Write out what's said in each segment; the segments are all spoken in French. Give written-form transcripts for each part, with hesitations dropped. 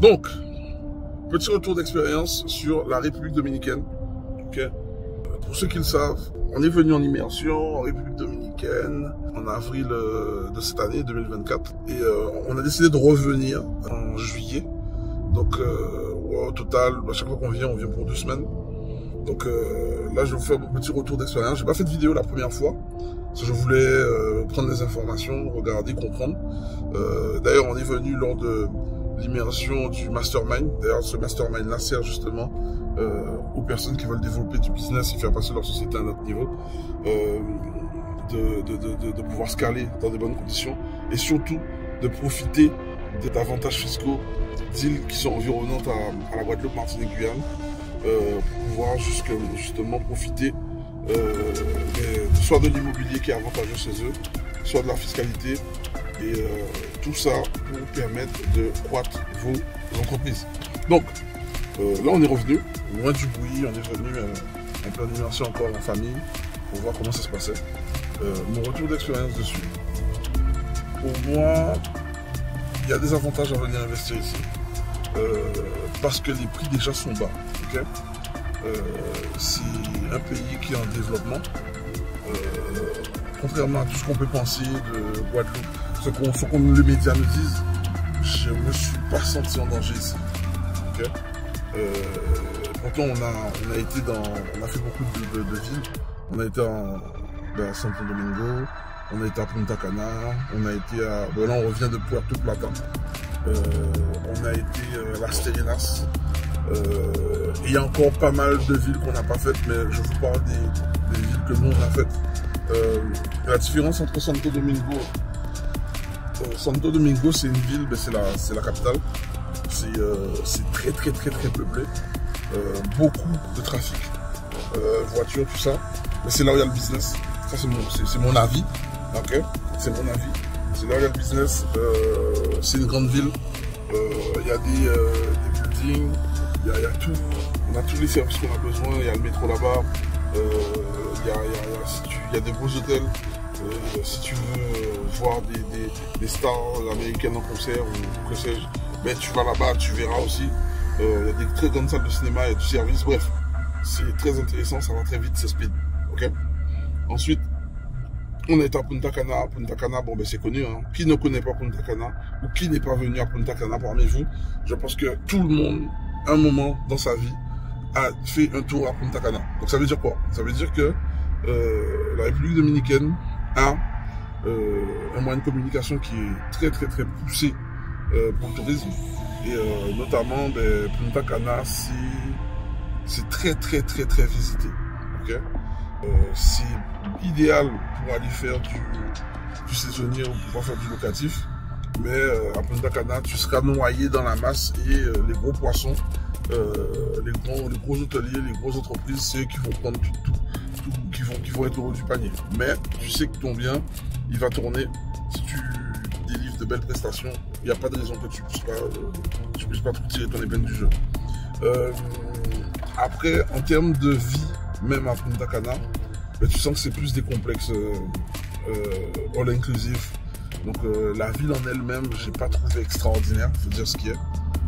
Donc, petit retour d'expérience sur la République dominicaine. Okay. Pour ceux qui le savent, on est venu en immersion en République dominicaine en avril de cette année 2024 et on a décidé de revenir en juillet. Donc au total, à chaque fois qu'on vient, on vient pour 2 semaines. Donc là, je vais vous faire mon petit retour d'expérience. J'ai pas fait de vidéo la première fois, parce que je voulais prendre des informations, regarder, comprendre. D'ailleurs, on est venu lors de l'immersion du mastermind. D'ailleurs, ce mastermind-là sert justement aux personnes qui veulent développer du business et faire passer leur société à un autre niveau, de pouvoir scaler dans de bonnes conditions et surtout de profiter des avantages fiscaux d'îles qui sont environnantes à la Guadeloupe, Martinique, Guyane, pour pouvoir justement profiter soit de l'immobilier qui est avantageux chez eux, soit de la fiscalité, et tout ça pour vous permettre de croître vos entreprises. Donc là on est revenu, loin du bruit, on est venu un peu en immersion encore en famille pour voir comment ça se passait. Mon retour d'expérience dessus. Pour moi, il y a des avantages à venir investir ici. Parce que les prix déjà sont bas. Okay, c'est un pays qui est en développement. Contrairement à tout ce qu'on peut penser de Guadeloupe, ce qu'on les médias nous disent, je ne me suis pas senti en danger ici. Okay, pourtant on a fait beaucoup de villes. On a été à Santo Domingo, on a été à Punta Cana, on a été à... Bon, là on revient de Puerto Plata. On a été à Las Terrenas. Il y a encore pas mal de villes qu'on n'a pas faites, mais je vous parle des villes que nous on a faites. La différence entre Santo Domingo, c'est une ville, c'est la capitale. C'est très peuplé. Beaucoup de trafic, voitures, tout ça. Mais c'est là où il y a le business. Ça c'est mon avis. Ok, c'est mon avis. C'est là où il y a le business. C'est une grande ville. Il y a des buildings. Il y a tout. On a tous les services qu'on a besoin. Il y a le métro là-bas. Il y a des beaux hôtels. Si tu veux voir des stars américaines en concert ou que sais-je, mais tu vas là-bas, tu verras aussi. Il y a des très grandes salles de cinéma, il y a du service. Bref, c'est très intéressant. Ça va très vite, c'est speed. Ok. Ensuite, on est à Punta Cana. Punta Cana, bon, c'est connu. Hein. Qui ne connaît pas Punta Cana ou qui n'est pas venu à Punta Cana parmi vous? Je pense que tout le monde, à un moment dans sa vie, a fait un tour à Punta Cana. Donc ça veut dire quoi? Ça veut dire que la République dominicaine a un moyen de communication qui est très poussé pour le tourisme. Et notamment, Punta Cana, c'est très visité. Okay, c'est idéal pour aller faire du saisonnier ou pouvoir faire du locatif. Mais à Punta Cana, tu seras noyé dans la masse et les gros poissons, les gros hôteliers, les grosses entreprises, c'est eux qui vont prendre tout, qui vont être au haut du panier. Mais tu sais que ton bien, il va tourner. Si tu délivres de belles prestations, il n'y a pas de raison que tu puisses pas tirer ton épingle du jeu. Après, en termes de vie, même à Punta Cana, tu sens que c'est plus des complexes all inclusive. Donc la ville en elle-même, j'ai pas trouvé extraordinaire, faut dire ce qui est.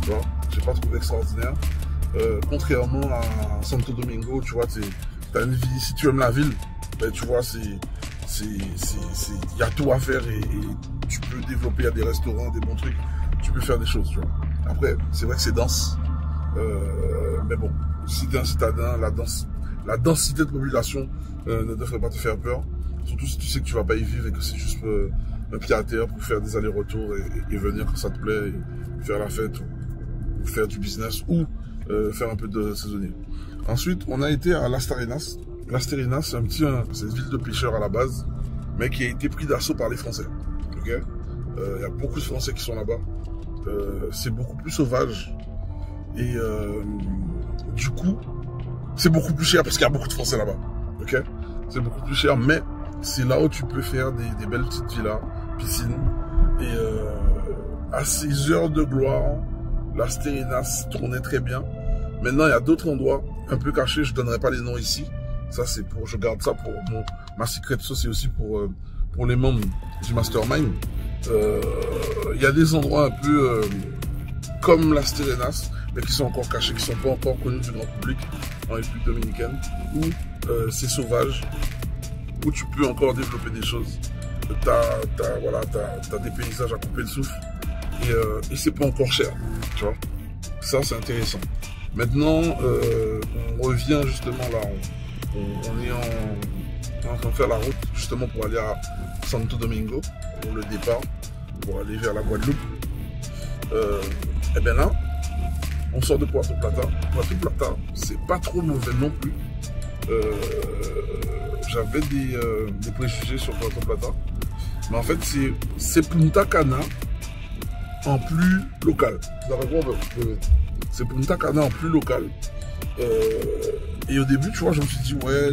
Tu vois, j'ai pas trouvé extraordinaire. Contrairement à Santo Domingo, tu vois, t'as une vie, si tu aimes la ville, tu vois, il y a tout à faire et tu peux développer, il y a des restaurants, des bons trucs, tu peux faire des choses, tu vois. Après, c'est vrai que c'est dense, mais bon, si t'es un citadin, la densité de population ne devrait pas te faire peur, surtout si tu sais que tu vas pas y vivre et que c'est juste un pied à terre pour faire des allers-retours et venir quand ça te plaît, et faire la fête ou faire du business ou faire un peu de saisonnier. Ensuite, on a été à Las Terrenas. Las Terrenas, c'est une ville de pêcheurs à la base, mais qui a été pris d'assaut par les Français. Okay, y a beaucoup de Français qui sont là-bas. C'est beaucoup plus sauvage et du coup, c'est beaucoup plus cher parce qu'il y a beaucoup de Français là-bas. Okay, c'est beaucoup plus cher, mais c'est là où tu peux faire des belles petites villas, piscines. Et à 6 heures de gloire, Las Terrenas tournait très bien. Maintenant, il y a d'autres endroits un peu cachés. Je ne donnerai pas les noms ici. Ça, c'est pour, je garde ça pour ma secret sauce, c'est aussi pour les membres du mastermind. Il y a des endroits un peu comme Las Terrenas, mais qui sont encore cachés, qui ne sont pas encore connus du grand public en République dominicaine, où c'est sauvage, où tu peux encore développer des choses. T'as des paysages à couper le souffle, et c'est pas encore cher, tu vois. Ça, c'est intéressant. Maintenant, on revient justement là, on est en train de faire la route justement pour aller à Santo Domingo, pour le départ, pour aller vers la Guadeloupe. Et bien là, on sort de Puerto Plata. Puerto Plata, c'est pas trop mauvais non plus. J'avais des préjugés sur Puerto Plata. Mais en fait, c'est Punta Cana en plus local. C'est Punta Cana en plus local. Et au début, tu vois, je me suis dit, ouais,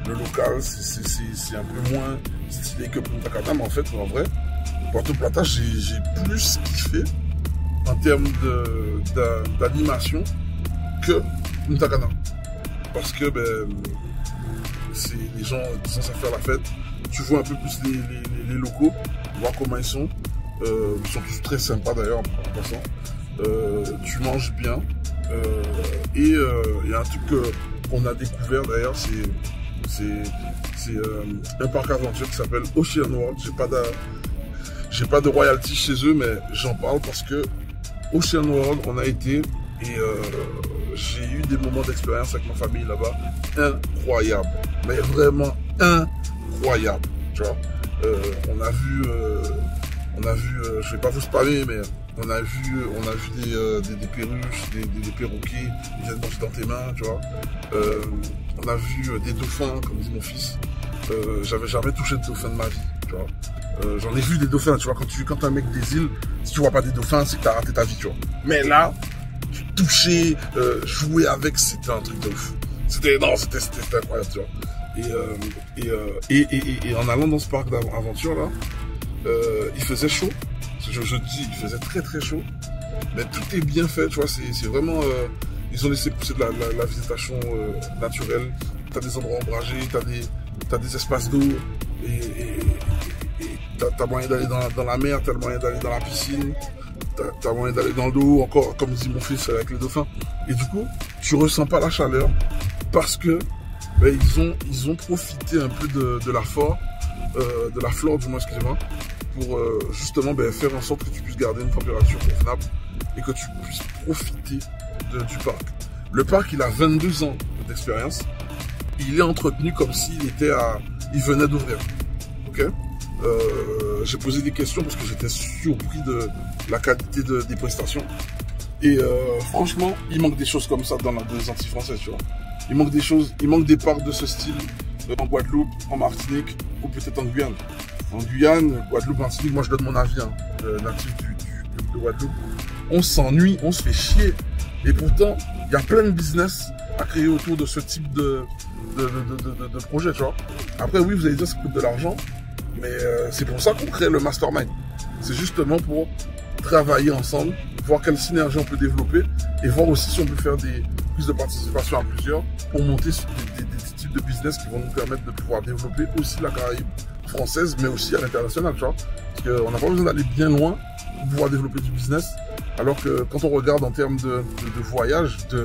le local, c'est un peu moins stylé que Punta Cana. Mais en fait, en vrai, Puerto Plata, j'ai plus kiffé en termes d'animation que Punta Cana. Parce que les gens qui sont à faire la fête, tu vois un peu plus les locaux, voir comment ils sont. Ils sont tous très sympas d'ailleurs en passant. Tu manges bien. Et il y a un truc qu'on a découvert d'ailleurs, c'est un parc aventure qui s'appelle Ocean World. J'ai pas de royalty chez eux, mais j'en parle parce que Ocean World, on a été et j'ai eu des moments d'expérience avec ma famille là-bas incroyables, mais vraiment incroyables, tu vois. On a vu, je vais pas vous spammer, mais on a vu des perruches, des perroquets, ils viennent manger dans tes mains, tu vois. On a vu des dauphins, comme dit mon fils. J'avais jamais touché de dauphin de ma vie, tu vois. J'en ai vu des dauphins, tu vois, quand t'es un mec des îles, si tu vois pas des dauphins, c'est que t'as raté ta vie, tu vois. Mais là, toucher, jouer avec, c'était un truc de ouf. C'était incroyable, tu vois. Et en allant dans ce parc d'aventure là, il faisait chaud. Je dis, il faisait très très chaud. Mais tout est bien fait, tu vois, c'est vraiment... ils ont laissé pousser de la végétation naturelle. T'as des endroits ombragés, t'as des espaces d'eau. Et t'as moyen d'aller dans la mer, t'as le moyen d'aller dans la piscine. T'as moyen d'aller dans l'eau, encore, comme dit mon fils, avec les dauphins. Et du coup, tu ressens pas la chaleur parce que ils ont profité un peu de la flore du moins, excusez-moi, pour justement faire en sorte que tu puisses garder une température convenable et que tu puisses profiter du parc. Le parc, il a 22 ans d'expérience. Il est entretenu comme s'il il venait d'ouvrir. Ok. J'ai posé des questions parce que j'étais surpris de la qualité des prestations. Et franchement, il manque des choses comme ça dans les Antilles françaises, tu vois. Il manque des choses, il manque des parcs de ce style en Guadeloupe, en Martinique ou peut-être en Guyane. En Guyane, Guadeloupe, Martinique, moi je donne mon avis, hein, natif de Guadeloupe. On s'ennuie, on se fait chier. Et pourtant, il y a plein de business à créer autour de ce type de projet, tu vois. Après, oui, vous allez dire que ça coûte de l'argent, mais c'est pour ça qu'on crée le mastermind. C'est justement pour travailler ensemble, voir quelle synergie on peut développer et voir aussi si on peut faire des prises de participation à plusieurs pour monter des types de business qui vont nous permettre de pouvoir développer aussi la Caraïbe française, mais aussi à l'international, tu vois. Parce qu'on n'a pas besoin d'aller bien loin pour pouvoir développer du business. Alors que quand on regarde en termes de voyage, la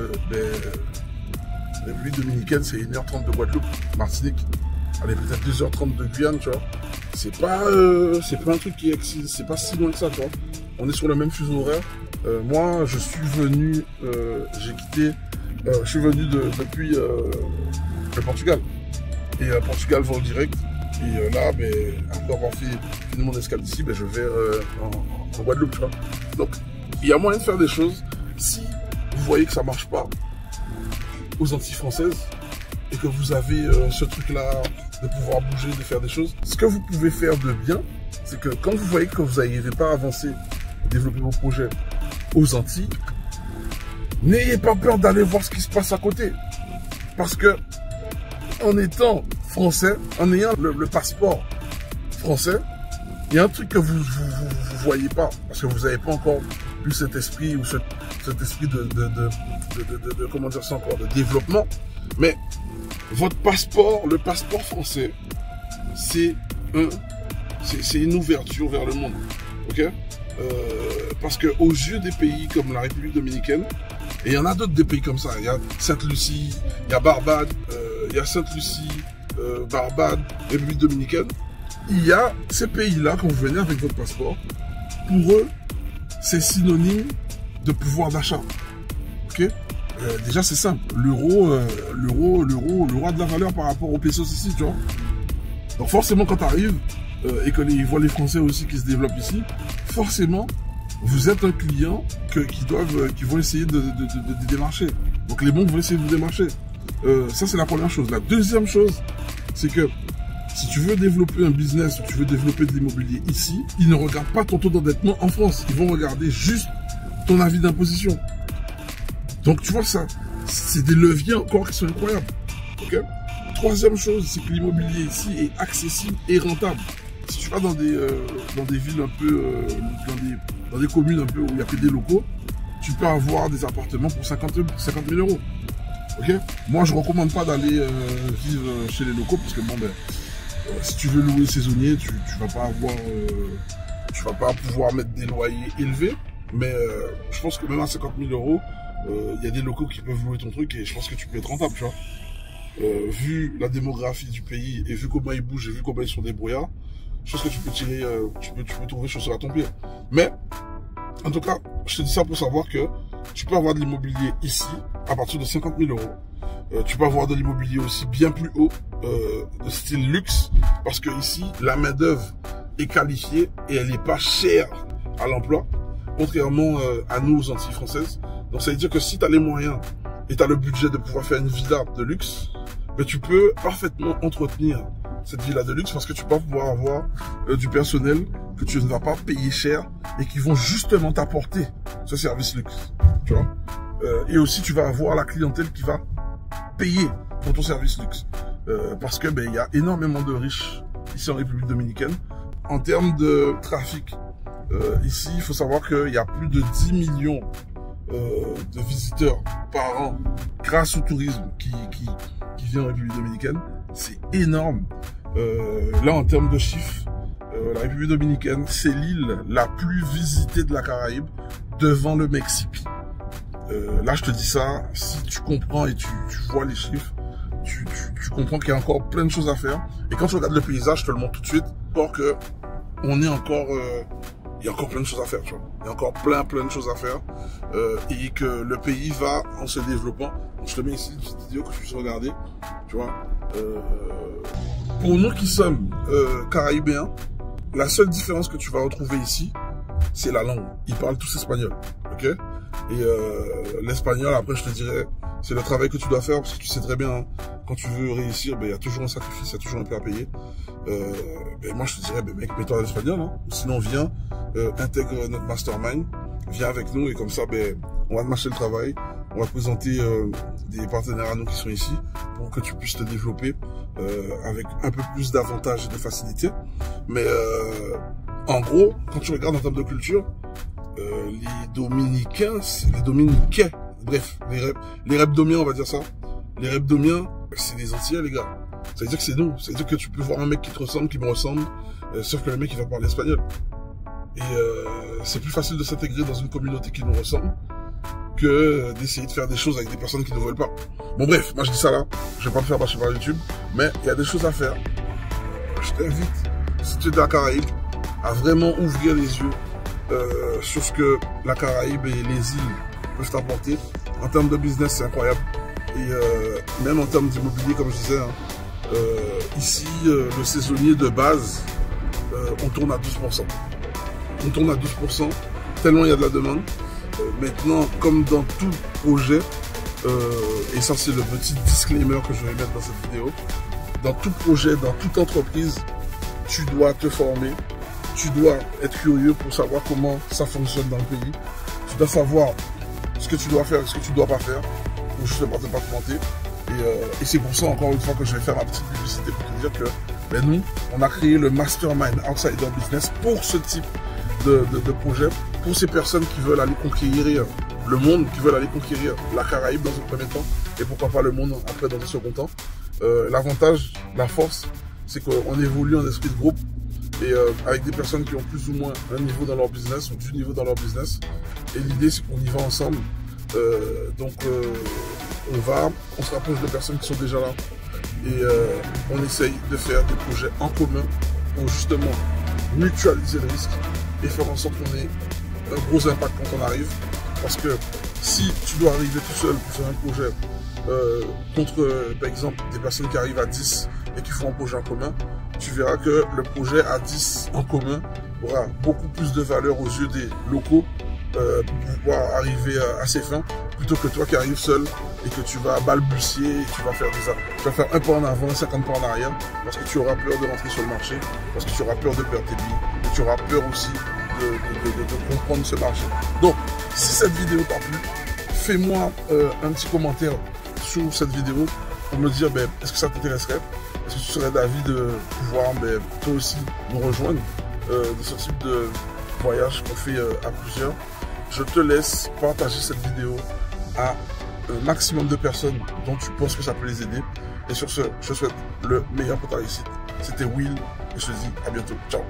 République dominicaine, c'est 1h30 de Guadeloupe, Martinique. Allez, peut-être 2h30 de Guyane, tu vois. C'est pas un truc c'est pas si loin que ça, tu vois. On est sur le même fuseau horaire. Moi, je suis venu, je suis venu depuis le Portugal. Et Portugal, vol direct. Et là, après avoir fini mon escale d'ici, je vais en Guadeloupe, tu vois. Donc, il y a moyen de faire des choses. Si vous voyez que ça marche pas aux Antilles françaises et que vous avez ce truc-là de pouvoir bouger, de faire des choses, ce que vous pouvez faire de bien, c'est que quand vous voyez que vous n'arrivez pas à avancer, développer vos projets aux Antilles, n'ayez pas peur d'aller voir ce qui se passe à côté. Parce que en étant français, en ayant le passeport français, il y a un truc que vous voyez pas, parce que vous n'avez pas encore eu cet esprit ou cet esprit comment dire ça encore, de développement. Mais votre passeport, le passeport français, c'est une ouverture vers le monde. Ok? parce qu'aux yeux des pays comme la République dominicaine, et il y en a d'autres des pays comme ça, il y a Sainte-Lucie, il y a Barbade, il y a Sainte-Lucie, Barbade, République dominicaine, il y a ces pays-là, quand vous venez avec votre passeport, pour eux, c'est synonyme de pouvoir d'achat. Ok? Déjà, c'est simple. L'euro a de la valeur par rapport aux pesos ici, tu vois. Donc forcément, quand tu arrives et qu'ils voient les Français aussi qui se développent ici, forcément, vous êtes un client qui vont essayer de démarcher. Donc les banques vont essayer de vous démarcher. Ça, c'est la première chose. La deuxième chose, c'est que si tu veux développer un business ou tu veux développer de l'immobilier ici, ils ne regardent pas ton taux d'endettement en France. Ils vont regarder juste ton avis d'imposition. Donc tu vois ça, c'est des leviers encore qui sont incroyables. Okay? Troisième chose, c'est que l'immobilier ici est accessible et rentable. Si tu vas dans des villes un peu, dans des communes un peu où il n'y a que des locaux, tu peux avoir des appartements pour 50 000 euros. Okay? Moi, je ne recommande pas d'aller vivre chez les locaux parce que bon, si tu veux louer saisonnier, tu vas pas pouvoir mettre des loyers élevés. Mais je pense que même à 50 000 euros, il y a des locaux qui peuvent louer ton truc et je pense que tu peux être rentable, tu vois. Vu la démographie du pays et vu comment ils bougent et vu comment ils sont débrouillards, je pense que tu peux tirer, tu peux trouver chaussure à ton pied. Mais, en tout cas, je te dis ça pour savoir que tu peux avoir de l'immobilier ici à partir de 50 000 euros. Tu peux avoir de l'immobilier aussi bien plus haut, de style luxe, parce que ici, la main d'œuvre est qualifiée et elle n'est pas chère à l'emploi, contrairement à nous aux Antilles françaises. Donc ça veut dire que si tu as les moyens et tu as le budget de pouvoir faire une villa de luxe, mais tu peux parfaitement entretenir cette villa de luxe parce que tu vas pouvoir avoir du personnel que tu ne vas pas payer cher et qui vont justement t'apporter ce service luxe, tu vois. Et aussi tu vas avoir la clientèle qui va payer pour ton service luxe parce que il y a énormément de riches ici en République dominicaine. En termes de trafic, ici il faut savoir qu'il y a plus de 10 millions de visiteurs par an grâce au tourisme qui vient en République dominicaine. C'est énorme. Là, en termes de chiffres, la République dominicaine, c'est l'île la plus visitée de la Caraïbe devant le Mexique. Là, je te dis ça, si tu comprends et tu vois les chiffres, tu comprends qu'il y a encore plein de choses à faire. Et quand tu regardes le paysage, je te le montre tout de suite, pour que on est encore... il y a encore plein de choses à faire, tu vois. Il y a encore plein de choses à faire. Et que le pays va en se développant. Donc, je te mets ici une petite vidéo que tu puisses regarder. Tu vois. Pour nous qui sommes caraïbéens, la seule différence que tu vas retrouver ici, c'est la langue. Ils parlent tous espagnol. Ok? Et l'espagnol, après, je te dirais, c'est le travail que tu dois faire parce que tu sais très bien, hein, quand tu veux réussir, il y a toujours un sacrifice, il y a toujours un prix à payer. Moi, je te dirais, mec, mets-toi à l'espagnol. Hein. Sinon, viens, intègre notre mastermind, viens avec nous et comme ça, on va te marcher le travail. On va te présenter des partenaires à nous qui sont ici pour que tu puisses te développer avec un peu plus d'avantages et de facilité. Mais en gros, quand tu regardes en termes de culture, les Dominicains, bref, les Repdomiens, on va dire ça. Les Repdomiens, c'est des Antillais, les gars. Ça veut dire que c'est nous. Ça veut dire que tu peux voir un mec qui te ressemble, qui me ressemble, sauf que le mec, il va parler espagnol. Et c'est plus facile de s'intégrer dans une communauté qui nous ressemble que d'essayer de faire des choses avec des personnes qui ne veulent pas. Bon bref, moi je dis ça là, je vais pas me faire bâcher par YouTube, mais il y a des choses à faire. Je t'invite, si tu es de la Caraïbe, à vraiment ouvrir les yeux sur ce que la Caraïbe et les îles peuvent t'apporter. En termes de business, c'est incroyable. Et même en termes d'immobilier, comme je disais, hein, ici, le saisonnier de base, on tourne à 12%. On tourne à 12%, tellement il y a de la demande. Maintenant, comme dans tout projet, et ça c'est le petit disclaimer que je vais mettre dans cette vidéo, dans tout projet, dans toute entreprise, tu dois te former, tu dois être curieux pour savoir comment ça fonctionne dans le pays, tu dois savoir ce que tu dois faire et ce que tu ne dois pas faire, pour justement ne pas te planter. Et c'est pour ça, encore une fois, que je vais faire ma petite publicité pour te dire que nous, on a créé le Mastermind Outsider Business pour ce type de projet, pour ces personnes qui veulent aller conquérir le monde, qui veulent aller conquérir la Caraïbe dans un premier temps, et pourquoi pas le monde après dans un second temps. L'avantage, la force, c'est qu'on évolue en esprit de groupe, et avec des personnes qui ont plus ou moins un niveau dans leur business ou du niveau dans leur business. Et l'idée, c'est qu'on y va ensemble. On se rapproche de personnes qui sont déjà là et on essaye de faire des projets en commun pour justement mutualiser le risque et faire en sorte qu'on ait un gros impact quand on arrive. Parce que si tu dois arriver tout seul pour faire un projet contre, par exemple, des personnes qui arrivent à 10 et qui font un projet en commun, tu verras que le projet à 10 en commun aura beaucoup plus de valeur aux yeux des locaux pour pouvoir arriver à ses fins, plutôt que toi qui arrives seul et que tu vas balbutier et tu vas faire un pas en avant, 50 pas en arrière, parce que tu auras peur de rentrer sur le marché, parce que tu auras peur de perdre tes billes, et tu auras peur aussi de comprendre ce marché. Donc, si cette vidéo t'a plu, fais-moi un petit commentaire sur cette vidéo pour me dire est-ce que ça t'intéresserait, est-ce que tu serais d'avis de pouvoir toi aussi nous rejoindre de ce type de voyage qu'on fait à plusieurs. Je te laisse partager cette vidéo à un maximum de personnes dont tu penses que ça peut les aider. Et sur ce, je te souhaite le meilleur pour ta réussite. C'était Will et je te dis à bientôt. Ciao.